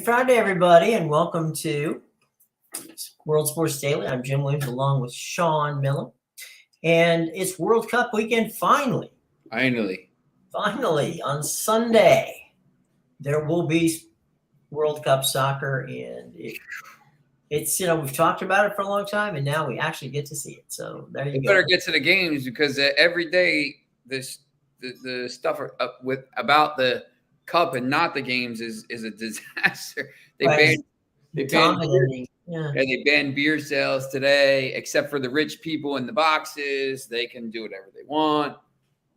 Happy Friday, everybody, and welcome to World Sports Daily. I'm Jim Williams along with Sean Miller. And it's World Cup weekend finally. Finally, on Sunday, there will be World Cup soccer. And it's, we've talked about it for a long time, and now we actually get to see it. So there you go. We better get to the games because every day the stuff about the cup and not the games is a disaster. They banned beer sales today, except for the rich people in the boxes. They can do whatever they want.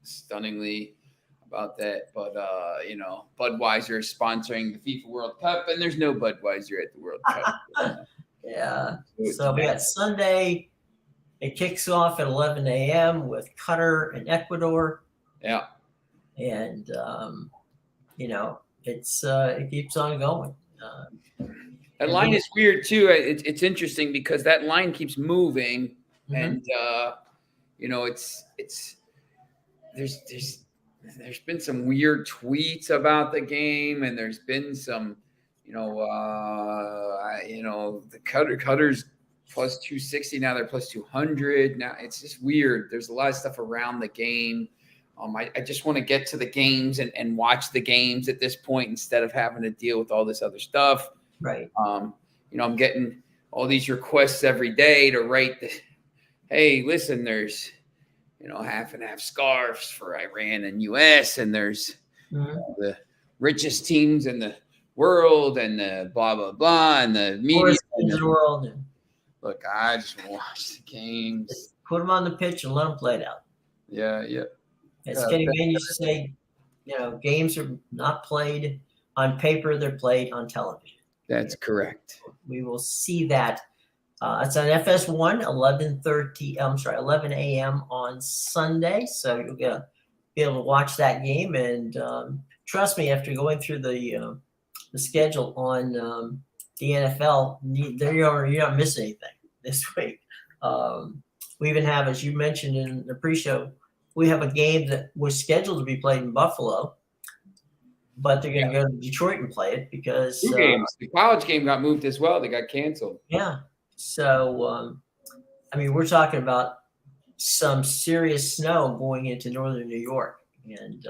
Stunningly about that, but Budweiser is sponsoring the FIFA World Cup, and there's no Budweiser at the World Cup. Yeah. So we got Sunday. It kicks off at 11 a.m. with Qatar and Ecuador. Yeah. And it keeps on going. That line is weird too. It's interesting because that line keeps moving, and there's been some weird tweets about the game, and there's been some, the Qatar's plus 260 now. They're plus 200 now. It's just weird. There's a lot of stuff around the game. I just want to get to the games and watch the games at this point instead of having to deal with all this other stuff. Right. I'm getting all these requests every day to write hey, listen, there's, half and half scarves for Iran and U.S. and there's the richest teams in the world and the blah, blah, blah, and the media in the world. Look, I just want to watch the games. Just put them on the pitch and let them play it out. Yeah. As Kenny Mayne used to say, games are not played on paper; they're played on television. That's correct. We will see that. It's on FS1, 11 a.m. on Sunday. So you'll be able to watch that game. And trust me, after going through the schedule on the NFL, you're not missing anything this week. We even have, as you mentioned in the pre-show, we have a game that was scheduled to be played in Buffalo, but they're going to go to Detroit and play it because two games. The college game got moved as well. They got canceled. Yeah. So, we're talking about some serious snow going into northern New York, and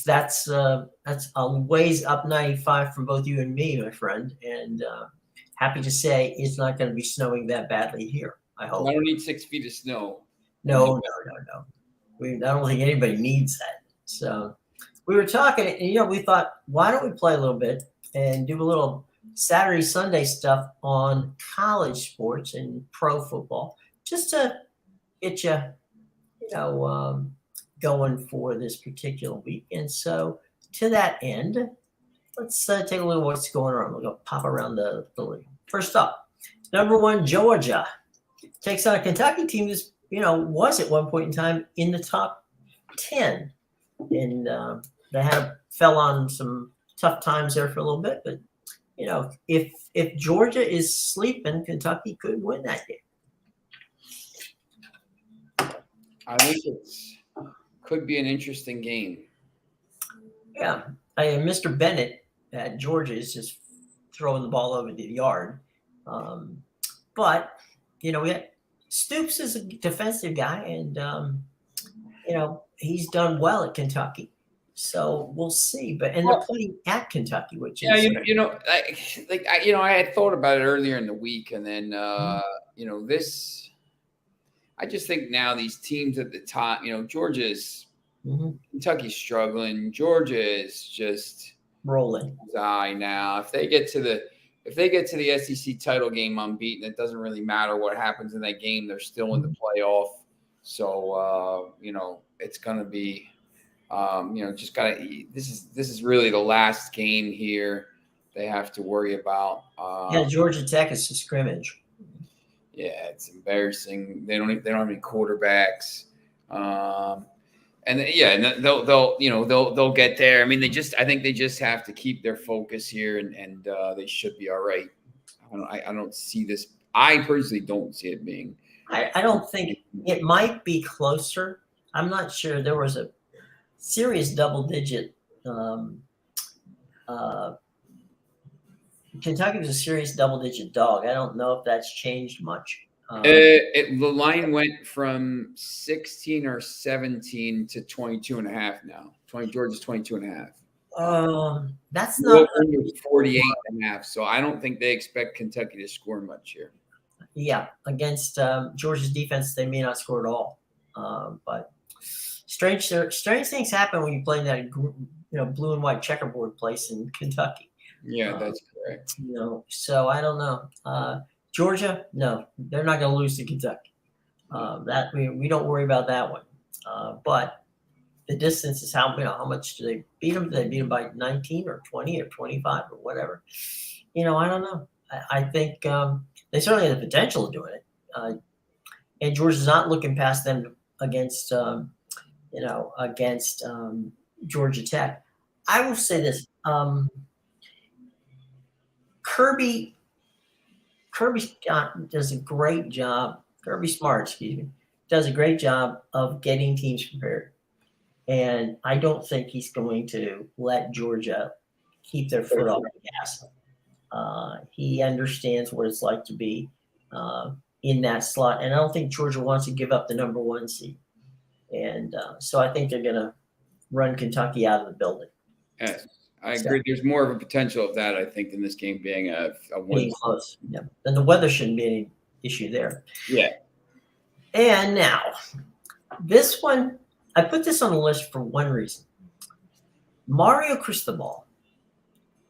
that's a ways up 95 from both you and me, my friend. And happy to say it's not going to be snowing that badly here. I hope. I don't need 6 feet of snow. No. I don't think anybody needs that. So we were talking, and we thought, why don't we play a little bit and do a little Saturday, Sunday stuff on college sports and pro football, just to get you, going for this particular week. And so to that end, let's take a look at what's going on. We'll go pop around the league. First up, number 1, Georgia takes on a Kentucky team that's, was at one point in time in the top 10. And they fell on some tough times there for a little bit. But, if Georgia is sleeping, Kentucky could win that game. I think it could be an interesting game. Yeah. Mr. Bennett at Georgia is just throwing the ball over the yard. But, we had Stoops is a defensive guy, and he's done well at Kentucky, so we'll see. But they're playing at Kentucky, which is I had thought about it earlier in the week, and then this. I just think now these teams at the top, Georgia's Kentucky's struggling. Georgia is just rolling. Now, if they get to the SEC title game unbeaten, it doesn't really matter what happens in that game. They're still in the playoff. So, it's going to be, just got to – this is really the last game here they have to worry about. Georgia Tech is a scrimmage. Yeah, it's embarrassing. They don't have any quarterbacks. And they'll get there. I think they just have to keep their focus here, and they should be all right. I don't see this. I personally don't see it being. I don't think it might be closer. I'm not sure. There was a serious double-digit Kentucky was a serious double-digit dog. I don't know if that's changed much. The line went from 16 or 17 to 22 and a half now. Georgia's 22 and a half. That's not under 48 and a half. So I don't think they expect Kentucky to score much here. Yeah, against Georgia's defense, they may not score at all. But strange things happen when you play in that blue and white checkerboard place in Kentucky. Yeah, that's correct. So I don't know. Georgia, no, they're not going to lose to Kentucky. That we don't worry about that one. But the distance is how much do they beat them? Do they beat them by 19 or 20 or 25 or whatever? I don't know. I think they certainly have the potential of doing it. And Georgia's not looking past them against Georgia Tech. I will say this: Kirby does a great job. Kirby Smart, excuse me, does a great job of getting teams prepared. And I don't think he's going to let Georgia keep their foot off the gas. He understands what it's like to be in that slot. And I don't think Georgia wants to give up the number 1 seed. And so I think they're going to run Kentucky out of the building. Yes, I agree. There's more of a potential of that, I think, than this game being a win. Close. Yeah. And the weather shouldn't be any issue there. Yeah. And now, this one, I put this on the list for one reason. Mario Cristobal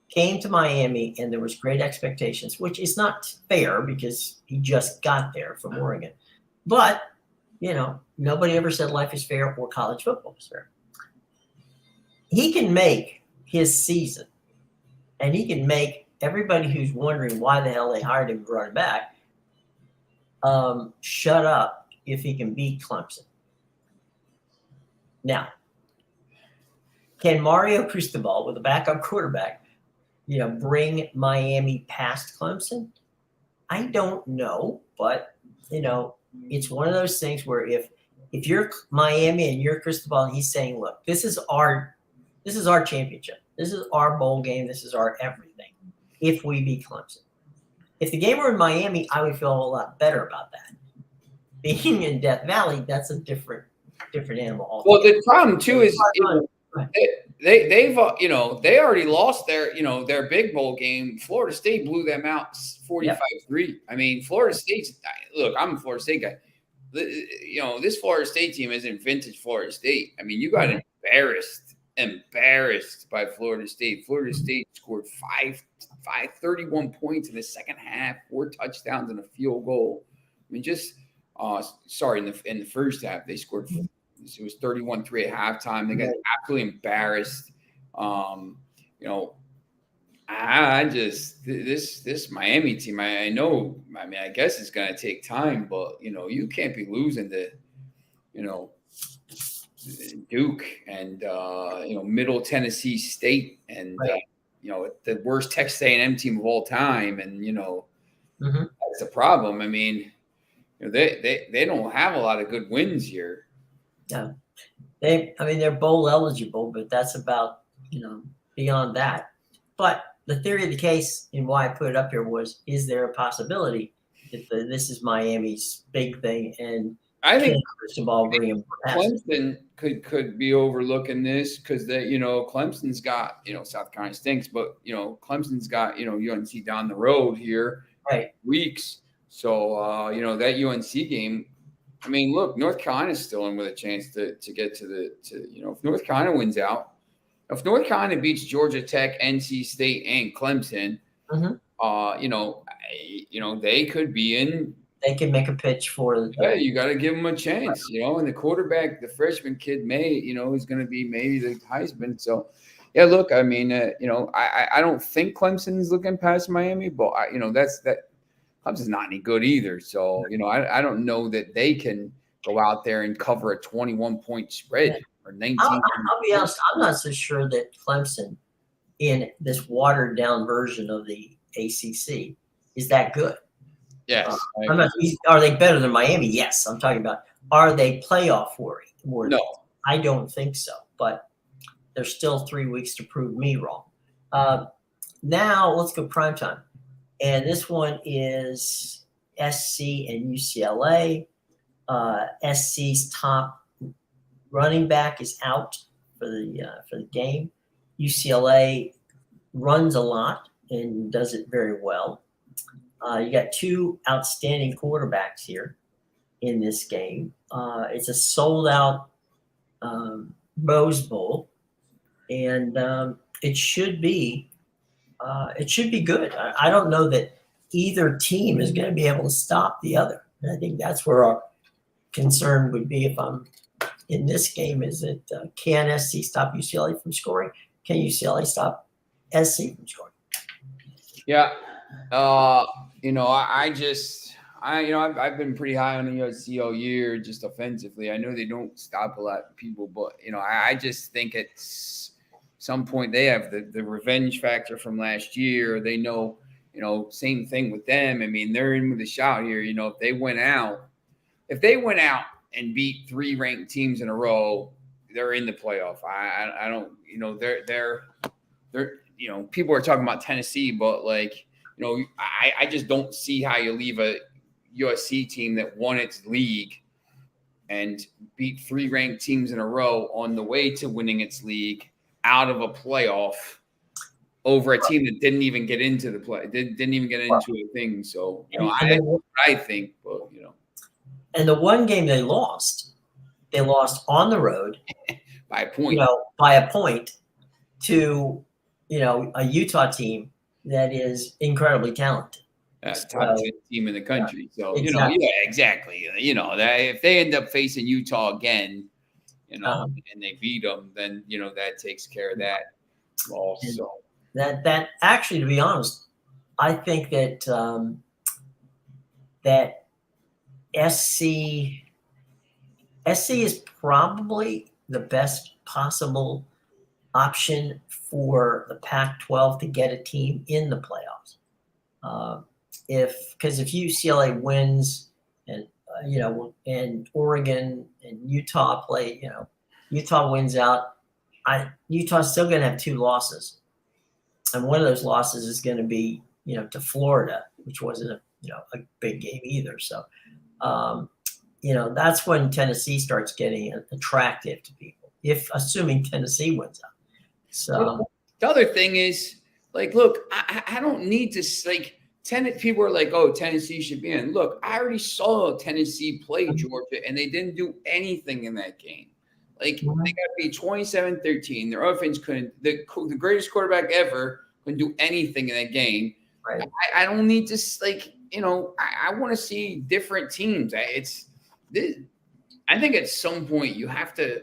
came to Miami, and there was great expectations, which is not fair because he just got there from Oregon. But, nobody ever said life is fair or college football is fair. He can make his season, and he can make everybody who's wondering why the hell they hired him to run back shut up if he can beat Clemson. Now, can Mario Cristobal, with a backup quarterback, bring Miami past Clemson? I don't know, but it's one of those things where if you're Miami and you're Cristobal, he's saying, "Look, this is our championship. This is our bowl game. This is our everything. If we beat Clemson, if the game were in Miami, I would feel a lot better about that. Being in Death Valley, that's a different animal altogether. Well, the problem too is they've they already lost their big bowl game. Florida State blew them out 45-3. I mean, Florida State's look. I'm a Florida State guy. This Florida State team isn't vintage Florida State. I mean, you got embarrassed by Florida State. Florida State scored 31 points in the second half, 4 touchdowns and a field goal. I mean, just in the first half they scored. It was 31-3 at halftime. They got absolutely embarrassed. I just this Miami team. I know. I mean, I guess it's going to take time, but you can't be losing to Duke and Middle Tennessee State and the worst Texas A&M team of all time, and that's the problem. I mean, they don't have a lot of good wins here. Yeah, they're bowl eligible, but that's about beyond that. But the theory of the case and why I put it up here was: is there a possibility that this is Miami's big thing? And I think Clemson could be overlooking this because Clemson's got South Carolina stinks, but Clemson's got UNC down the road here, weeks. So that UNC game. I mean, look, North Carolina's still in with a chance to get to if North Carolina wins out, if North Carolina beats Georgia Tech, NC State, and Clemson, they could be in. They can make a pitch for. Yeah, you got to give them a chance, And the quarterback, the freshman kid, is going to be maybe the Heisman. So, yeah, look, I mean, I don't think Clemson's looking past Miami, but that's that. Clemson's not any good either. So, I don't know that they can go out there and cover a 21-point spread or 19. I'll be honest, I'm not so sure that Clemson, in this watered-down version of the ACC, is that good. Yes. Are they better than Miami? Yes. I'm talking about, are they playoff worthy? No. I don't think so. But there's still 3 weeks to prove me wrong. now let's go prime time. And this one is SC and UCLA. SC's top running back is out for the game. UCLA runs a lot and does it very well. You got two outstanding quarterbacks here in this game. It's a sold-out Rose Bowl, and it should be good. I don't know that either team is going to be able to stop the other. And I think that's where our concern would be if I'm in this game, is that can SC stop UCLA from scoring? Can UCLA stop SC from scoring? Yeah. I've been pretty high on the USC all year, just offensively. I know they don't stop a lot of people, but, I just think at some point they have the revenge factor from last year. They know, same thing with them. I mean, they're in with a shot here. If they went out and beat 3 ranked teams in a row, they're in the playoff. I don't, they're people are talking about Tennessee, but I just don't see how you leave a USC team that won its league and beat 3 ranked teams in a row on the way to winning its league out of a playoff over a team that didn't even get into the play, didn't even get into a thing. So, I think, but, And the one game they lost on the road by a point. By a point to, a Utah team that is incredibly talented. Top 10 team in the country. Yeah, so, exactly. Exactly. That if they end up facing Utah again, and they beat them, then, that takes care of that loss. So that actually, to be honest, I think that that SC is probably the best possible option for the Pac-12 to get a team in the playoffs. Because if UCLA wins and and Oregon and Utah play, Utah wins out, Utah's still going to have 2 losses, and one of those losses is going to be to Florida, which wasn't a big game either. So that's when Tennessee starts getting attractive to people, assuming Tennessee wins out. So the other thing is, look, I don't need to people are like, oh, Tennessee should be in. Look, I already saw Tennessee play Georgia, and they didn't do anything in that game. They got to be 27-13. Their offense couldn't. The greatest quarterback ever couldn't do anything in that game. Right. I don't need to I want to see different teams. I think at some point you have to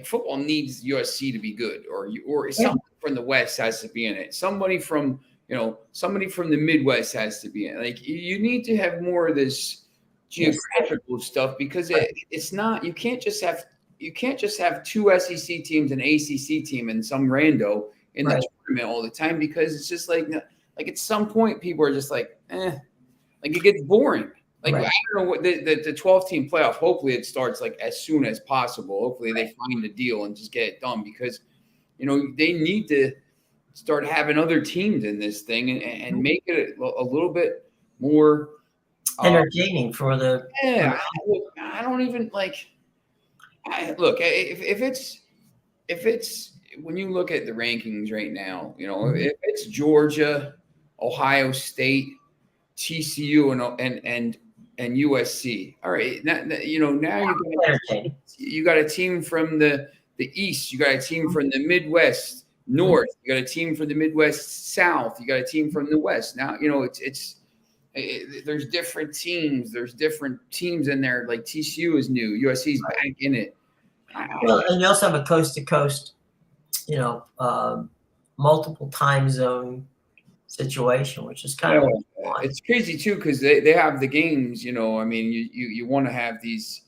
football needs USC to be good, or someone from the West has to be in it. Somebody from the Midwest has to be in it. You need to have more of this geographical stuff, because it's not, you can't just have 2 SEC teams, an ACC team, and some rando in the tournament all the time, because it's just at some point people are just it gets boring. I don't know what the 12-team playoff. Hopefully it starts as soon as possible. Hopefully they find a deal and just get it done, because they need to start having other teams in this thing and make it a little bit more entertaining for the. Yeah, I don't even look, if it's when you look at the rankings right now, if it's Georgia, Ohio State, TCU, and USC. All right, now you got a team from the East, you got a team from the Midwest North, you got a team from the Midwest South, you got a team from the West. Now there's different teams. There's different teams in there. TCU is new, USC's back in it. Well, and you also have a coast to coast, multiple time zone situation, which is kind of it's crazy too, because they have the games. You want to have these,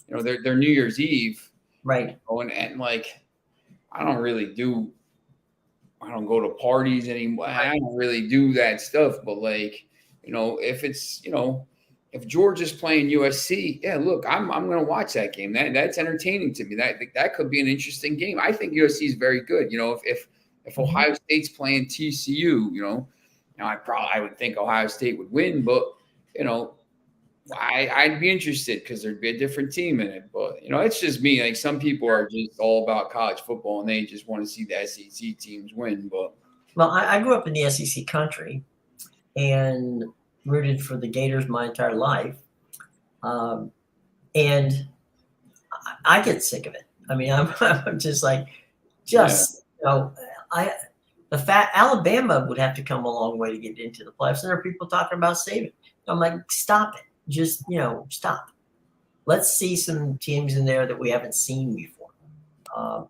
their New Year's Eve, right? And I don't go to parties anymore. I don't really do that stuff. But if it's if Georgia's playing USC, yeah, look, I'm going to watch that game. That's entertaining to me. That could be an interesting game. I think USC is very good. If if Ohio State's playing TCU, I would think Ohio State would win, but I'd be interested because there'd be a different team in it. But it's just me. Like some people are just all about college football and they just want to see the SEC teams win. But I grew up in the SEC country and rooted for the Gators my entire life, and I get sick of it. I mean, I'm just like, the fact Alabama would have to come a long way to get into the playoffs, and there are people talking about saving. I'm like, stop it. Just, stop. Let's see some teams in there that we haven't seen before.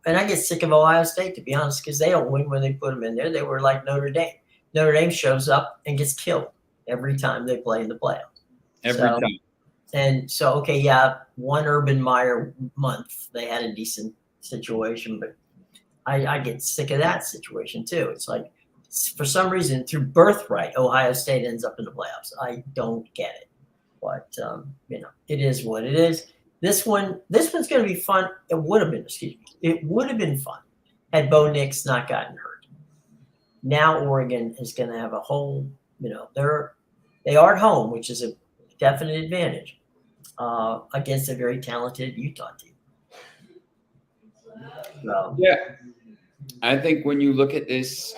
And I get sick of Ohio State, to be honest, because they don't win when they put them in there. They were like Notre Dame. Notre Dame shows up and gets killed every time they play in the playoffs. Every time. And so, okay, yeah, one Urban Meyer month, they had a decent situation, but I get sick of that situation too. It's like, for some reason, through birthright, Ohio State ends up in the playoffs. I don't get it. But, it is what it is. This one's going to be fun. It would have been fun had Bo Nix not gotten hurt. Now Oregon is going to have a whole, they are at home, which is a definite advantage against a very talented Utah team. So, yeah, I think when you look at this,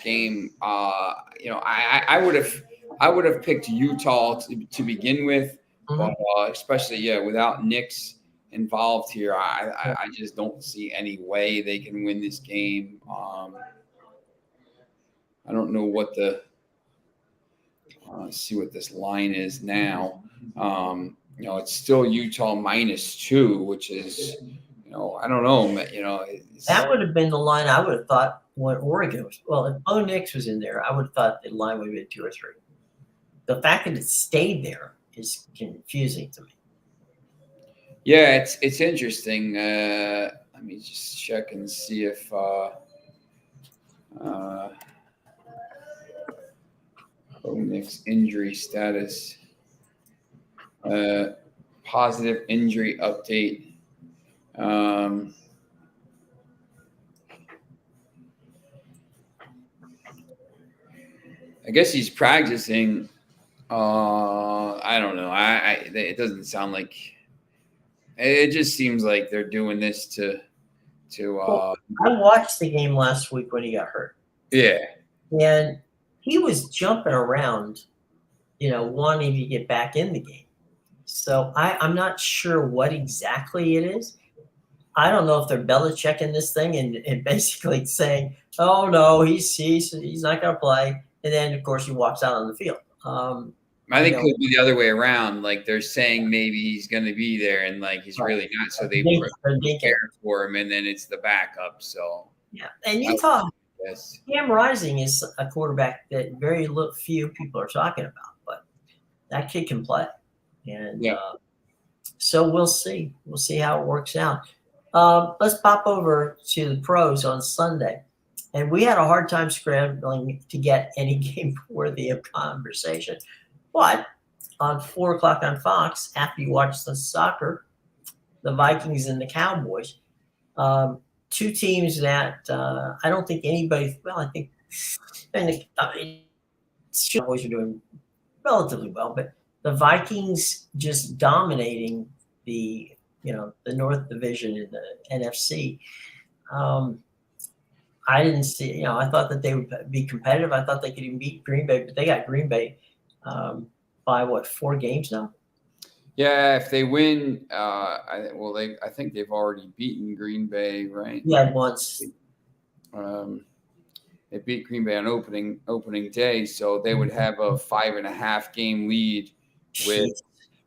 game, I would have picked Utah to begin with, but especially without Nix involved here, I just don't see any way they can win this game. I don't know what see what this line is now. It's still Utah -2, which is, I don't know. That would have been the line I would have thought when Oregon was. Well, if Bo Nix was in there, I would have thought the line would have been 2 or 3. The fact that it stayed there is confusing to me. Yeah, it's interesting. Let me just check and see if Bo Nix injury status. Positive injury update. I guess he's practicing. I don't know. It doesn't sound like. It just seems like they're doing this to. Well, I watched the game last week when he got hurt. Yeah. And he was jumping around, wanting to get back in the game. So I'm not sure what exactly it is. I don't know if they're Belichicking this thing and basically saying, "Oh no, he's not going to play," and then of course he walks out on the field. I think it could be the other way around. Like they're saying maybe he's going to be there, and like he's really not. So they prepare for him, and then it's the backup. So yeah, and Utah, Cam Rising is a quarterback that very few people are talking about, but that kid can play, and so we'll see. We'll see how it works out. Let's pop over to the pros on Sunday. And we had a hard time scrambling to get any game worthy of conversation. But on 4 o'clock on Fox, after you watch the soccer, the Vikings and the Cowboys, 2 teams that I don't think anybody – well, I think the Cowboys are doing relatively well, but the Vikings just dominating the North Division in the NFC. I didn't see, I thought that they would be competitive. I thought they could even beat Green Bay, but they got Green Bay by 4 games now? Yeah, if they win, I think they've already beaten Green Bay, right? Yeah, once. They beat Green Bay on opening day, so they would have a 5.5 game lead with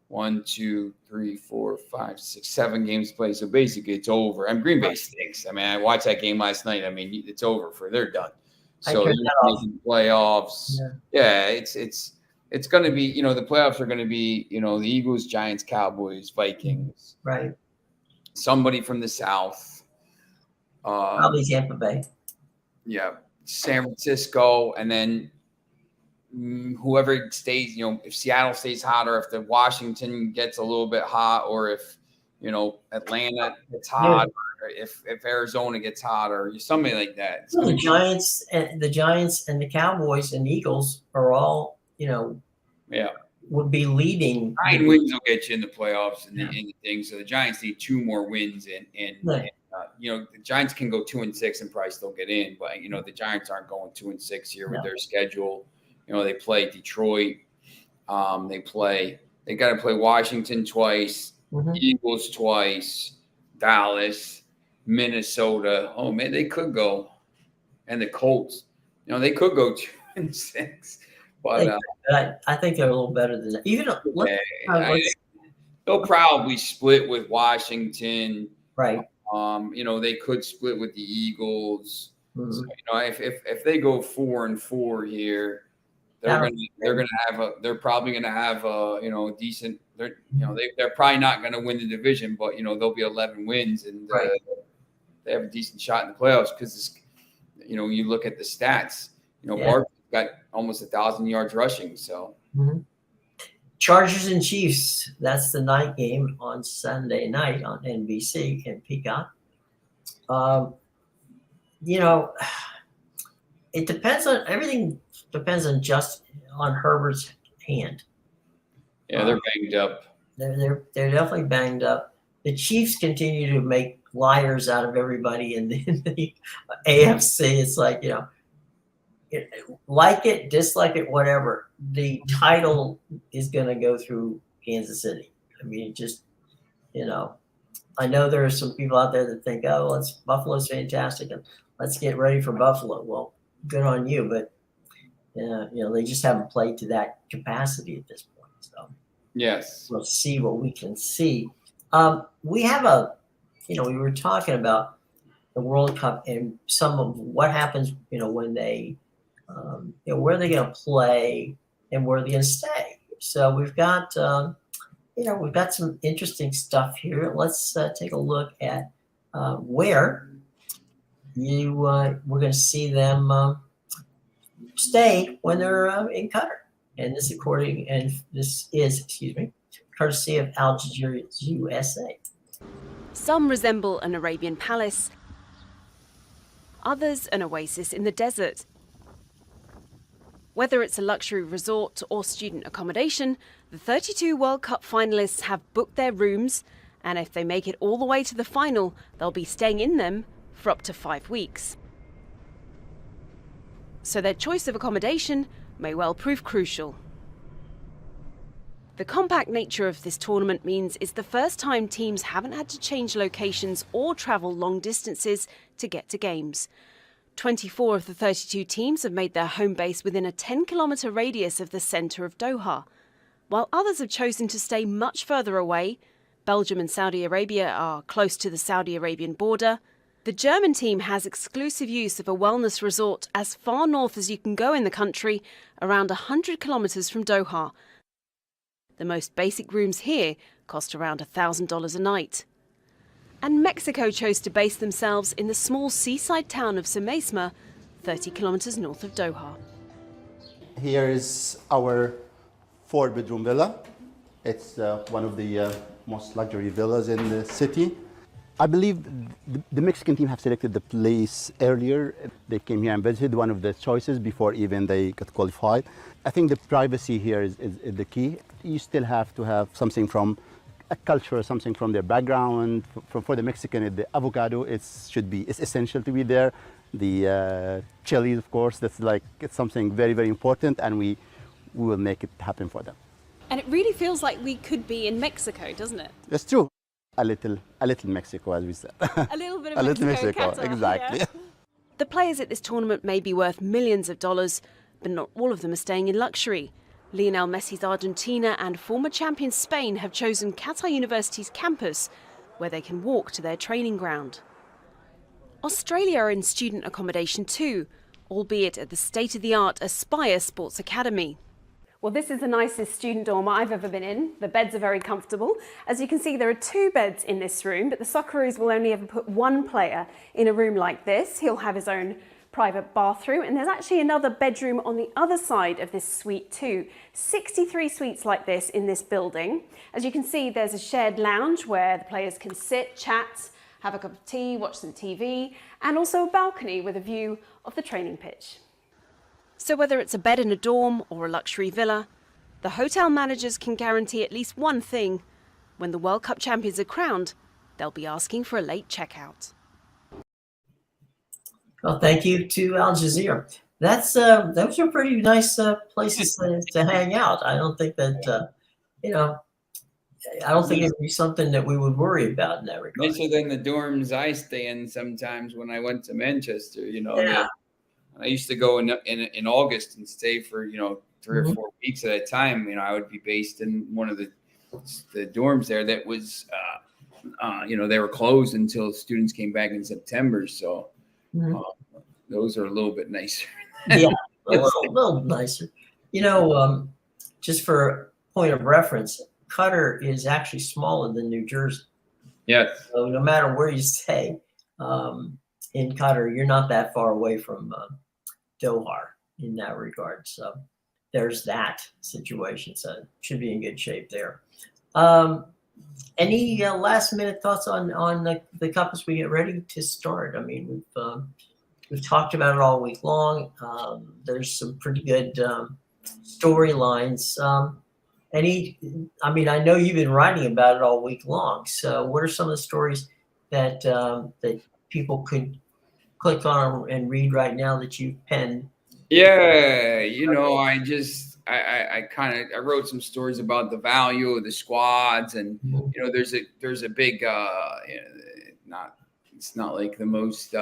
1, 2, 3, 4, 5, 6, 7 games played. So basically, it's over. And Green Bay stinks. I mean, I watched that game last night. I mean, it's over they're done. So they're making playoffs. Yeah, it's going to be. The playoffs are going to be. The Eagles, Giants, Cowboys, Vikings. Right. Somebody from the South. Probably Tampa Bay. Yeah, San Francisco, and then whoever stays, if Seattle stays hot, or if the Washington gets a little bit hot, or if Atlanta gets hot, if Arizona gets hot or something like that. It's Well, gonna the Giants and the Cowboys and Eagles are all, yeah. would be leading. 9 wins will get you in the playoffs and the thing. So the Giants need 2 more wins, and the Giants can go 2-6 and probably still get in, but the Giants aren't going 2-6 here with their schedule. They play Detroit. They got to play Washington twice, Eagles twice, Dallas, Minnesota. Oh man, they could go, and the Colts. They could go 2-6, but I think they're a little better than that. Even they'll probably split with Washington. Right. They could split with the Eagles. Mm-hmm. So, if they go 4-4 here, they're probably gonna have a decent. They're probably not gonna win the division, but they'll be 11 wins and they have a decent shot in the playoffs because you look at the stats. Barkley's got almost 1,000 yards rushing. So. Mm-hmm. Chargers and Chiefs. That's the night game on Sunday night on NBC and Peacock. It depends on everything. Depends on Herbert's hand. Yeah, they're banged up. They're definitely banged up. The Chiefs continue to make liars out of everybody in the AFC. It's like like it, dislike it, whatever. The title is going to go through Kansas City. I mean, it just I know there are some people out there that think, oh, Buffalo's fantastic and let's get ready for Buffalo. Well, good on you, but they just haven't played to that capacity at this point. So yes, we'll see what we can see. We have we were talking about the World Cup and some of what happens, when they, where they're going to play and where they're going to stay. So we've got, we've got some interesting stuff here. Let's take a look at where we're going to see them stay when they're in Qatar. And this is, courtesy of Al Jazeera USA. Some resemble an Arabian palace, others an oasis in the desert. Whether it's a luxury resort or student accommodation, the 32 World Cup finalists have booked their rooms, and if they make it all the way to the final, they'll be staying in them for up to 5 weeks. So their choice of accommodation may well prove crucial. The compact nature of this tournament means it's the first time teams haven't had to change locations or travel long distances to get to games. 24 of the 32 teams have made their home base within a 10-kilometre radius of the centre of Doha, while others have chosen to stay much further away. Belgium and Saudi Arabia are close to the Saudi Arabian border. The German team has exclusive use of a wellness resort as far north as you can go in the country, around 100 kilometres from Doha. The most basic rooms here cost around $1,000 a night. And Mexico chose to base themselves in the small seaside town of Semesma, 30 kilometers north of Doha. Here is our 4-bedroom villa. It's one of the most luxury villas in the city. I believe the Mexican team have selected the place earlier. They came here and visited, one of the choices before even they got qualified. I think the privacy here is the key. You still have to have something from a culture, something from their background. For the Mexican, the avocado it's essential to be there. The chili, of course, it's something very, very important, and we will make it happen for them. And it really feels like we could be in Mexico, doesn't it? That's true. A little Mexico, as we said. A little bit of Mexico, exactly. Yeah. The players at this tournament may be worth millions of dollars, but not all of them are staying in luxury. Lionel Messi's Argentina and former champion Spain have chosen Qatar University's campus, where they can walk to their training ground. Australia are in student accommodation too, albeit at the state-of-the-art Aspire Sports Academy. Well, this is the nicest student dorm I've ever been in. The beds are very comfortable. As you can see, there are 2 beds in this room, but the Socceroos will only ever put 1 player in a room like this. He'll have his own private bathroom, and there's actually another bedroom on the other side of this suite too. 63 suites like this in this building. As you can see, there's a shared lounge where the players can sit, chat, have a cup of tea, watch some TV, and also a balcony with a view of the training pitch. So whether it's a bed in a dorm or a luxury villa, the hotel managers can guarantee at least one thing: when the World Cup champions are crowned, they'll be asking for a late checkout. Well, thank you to Al Jazeera. Those are pretty nice places to hang out. I don't think that I don't think it'd be something that we would worry about in that regard. Nicer than the dorms I stay in sometimes when I went to Manchester. Yeah. I used to go in August and stay for 3 or 4 weeks at a time. I would be based in one of the dorms there that was they were closed until students came back in September. So those are a little bit nicer. Yeah, a little nicer. Just for point of reference, Qatar is actually smaller than New Jersey. Yes. So no matter where you stay in Qatar, you're not that far away from Doha in that regard. So there's that situation. So it should be in good shape there. Any last minute thoughts on the cup as we get ready to start? I mean, we've talked about it all week long. There's some pretty good storylines. I know you've been writing about it all week long. So what are some of the stories that that people could click on and read right now that you've penned? Yeah, I wrote some stories about the value of the squads, and there's a big it's not like the most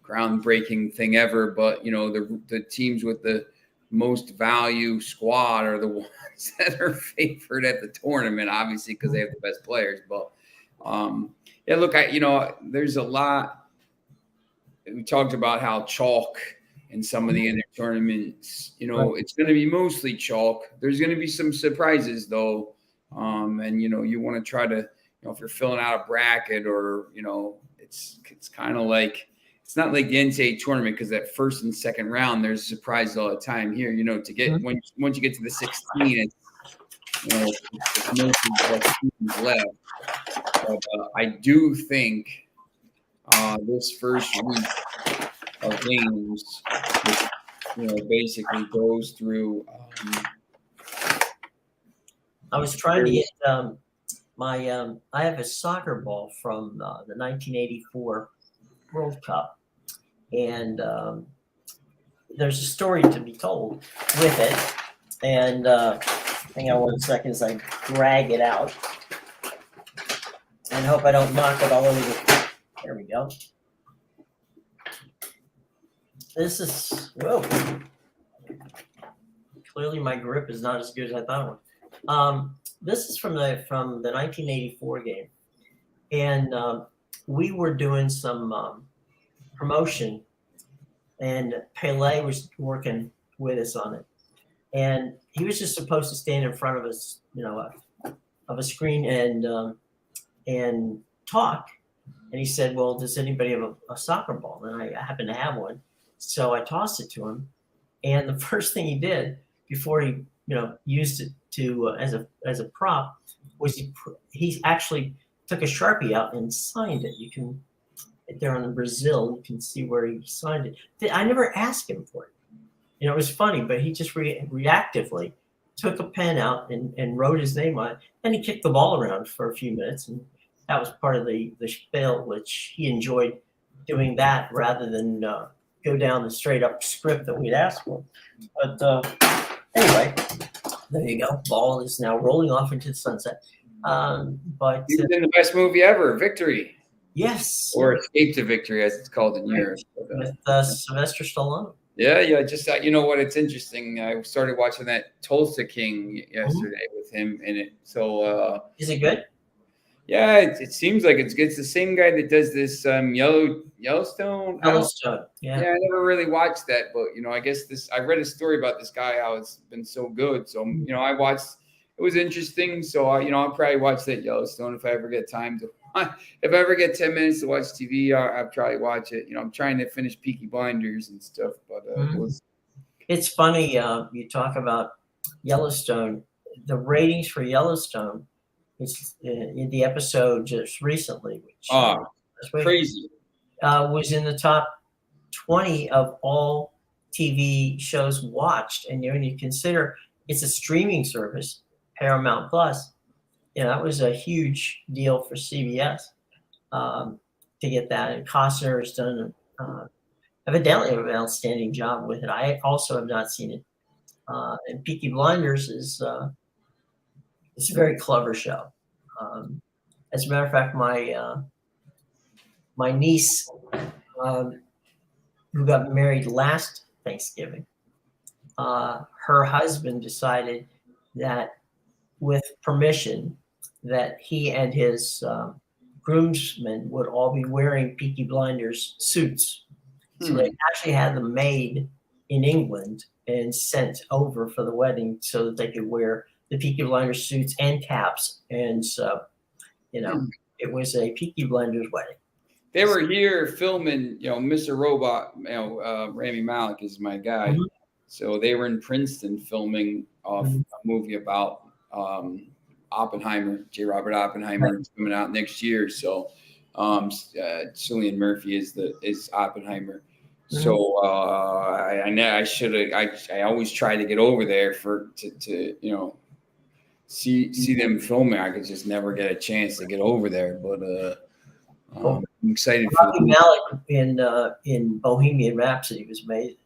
groundbreaking thing ever, but the teams with the most value squad are the ones that are favored at the tournament, obviously because they have the best players. But look, there's a lot. We talked about how chalk in some of the other tournaments, it's going to be mostly chalk. There's going to be some surprises though. And you want to try to, if you're filling out a bracket or, it's kind of like, it's not like the NCAA tournament because that first and second round, there's surprises all the time here, to get, once you get to the 16, it's mostly teams left. But I do think this first week of games, basically goes through. I was trying to get I have a soccer ball from the 1984 World Cup, and there's a story to be told with it. And hang on 1 second as I drag it out, and hope I don't knock it all over the. There we go. This is clearly my grip is not as good as I thought it was. This is from the 1984 game, and we were doing some promotion, and Pele was working with us on it, and he was just supposed to stand in front of us, of a screen and talk. And he said, "Well, does anybody have a soccer ball?" And I happen to have one. So I tossed it to him, and the first thing he did before he, used it to as a prop was he actually took a Sharpie out and signed it. You can there on Brazil, you can see where he signed it. I never asked him for it. It was funny, but he just reactively took a pen out and wrote his name on it. Then he kicked the ball around for a few minutes, and that was part of the spiel, which he enjoyed doing that rather than go down the straight up script that we'd asked for. But anyway, there you go. Ball is now rolling off into the sunset. But He's in the best movie ever, Victory. Yes. Or Escape to Victory, as it's called in Europe. With Sylvester Stallone. Yeah. Just what? It's interesting. I started watching that Tulsa King yesterday with him in it. So is it good? Yeah, it seems like it's good. It's the same guy that does this Yellowstone. Yellowstone. Yeah. I never really watched that, but I guess I read a story about this guy, how it's been so good. So I watched. It was interesting. So I'll probably watch that Yellowstone if I ever get time to. If I ever get 10 minutes to watch TV, I'll probably watch it. I'm trying to finish Peaky Blinders and stuff, but it's funny. You talk about Yellowstone. The ratings for Yellowstone It's in the episode just recently, which this week, Crazy. was in the top 20 of all TV shows watched. And when you consider it's a streaming service, Paramount Plus, that was a huge deal for CBS to get that. And Costner has done evidently an outstanding job with it. I also have not seen it. And Peaky Blinders is it's a very clever show. As a matter of fact, my niece, who got married last Thanksgiving, her husband decided that, with permission, that he and his groomsmen would all be wearing Peaky Blinders suits. So they actually had them made in England and sent over for the wedding so that they could wear the Peaky Blinders suits and caps. And so, it was a Peaky Blinders wedding. They were here filming, Mr. Robot, Rami Malek is my guy. Mm-hmm. So they were in Princeton filming a movie about Oppenheimer, J. Robert Oppenheimer, right, coming out next year. So Cillian Murphy is Oppenheimer. Mm-hmm. So I always try to get over there to see them filming. I could just never get a chance to get over there, but I'm excited for Malik in Bohemian Rhapsody was amazing.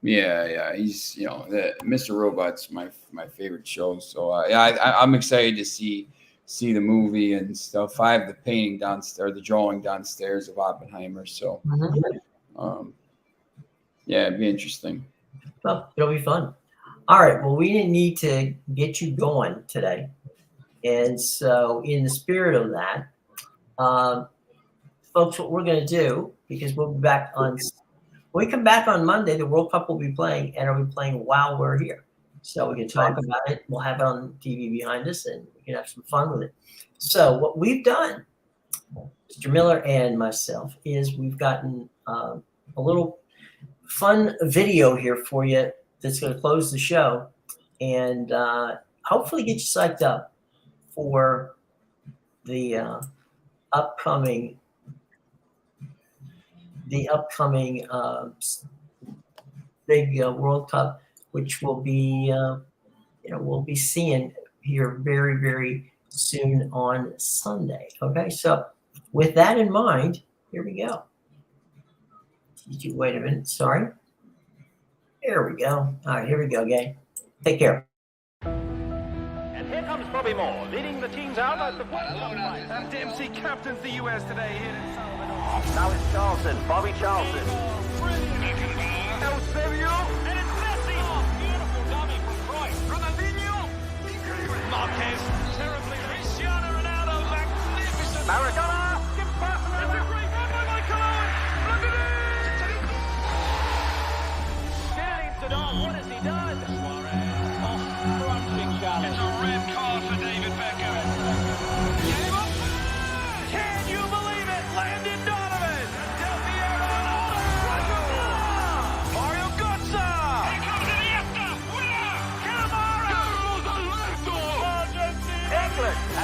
Yeah, he's Mr. Robot's my favorite show. So I'm excited to see the movie and stuff. I have the painting downstairs, the drawing downstairs of Oppenheimer. So it'd be interesting. Well, it'll be fun. All right. Well, we didn't need to get you going today, and so in the spirit of that, folks, what we're going to do, because we'll be back when we come back on Monday, the World Cup will be playing, and it'll be playing while we're here. So we can talk about it. We'll have it on TV behind us, and we can have some fun with it. So what we've done, Mr. Miller and myself, is we've gotten a little fun video here for you that's going to close the show and hopefully get you psyched up for the upcoming big World Cup, which will be we'll be seeing here very, very soon on Sunday. Okay, so with that in mind, here we go. Wait a minute, sorry. There we go. All right, here we go, gang. Take care. And here comes Bobby Moore, leading the teams out at the and Dempsey captains the US today here in Salvador. Now it's Charlton, Bobby Charlton. Eusebio, and it's Messi. Oh, beautiful dummy from Cruyff. Ronaldinho. Marquez, terribly. Cristiano Ronaldo, magnificent. Maradona, gives pass. It's a great run by Michael Owen. What has he done? Crunching challenge. It's a red card for David Beckham. Can you believe it? Landon Donovan. Del Piero. Mario Götze. Here comes Iniesta. Winner. Cannavaro. England.